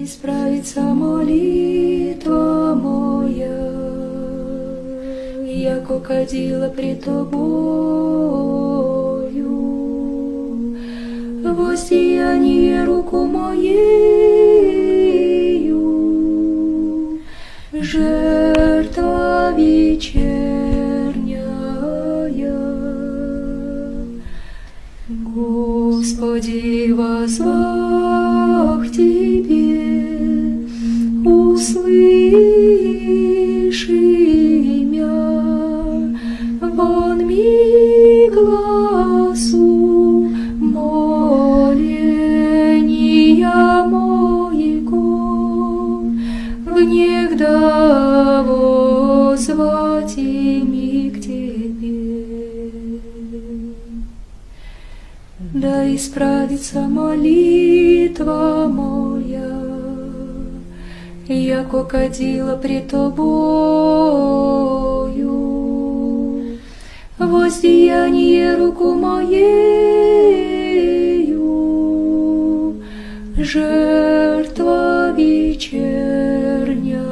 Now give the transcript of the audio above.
исправится молитва моя, яко кадила пред тобою, воздеяние руку моею, жертва вечерняя. Господи, возвах Тебе, услыши мя, вон ми гласу моления моего, внегда возвать ими к Тебе. Да исправится молитва моя, яко кадила пред тобою, воздеяние руку моею, жертва вечерняя.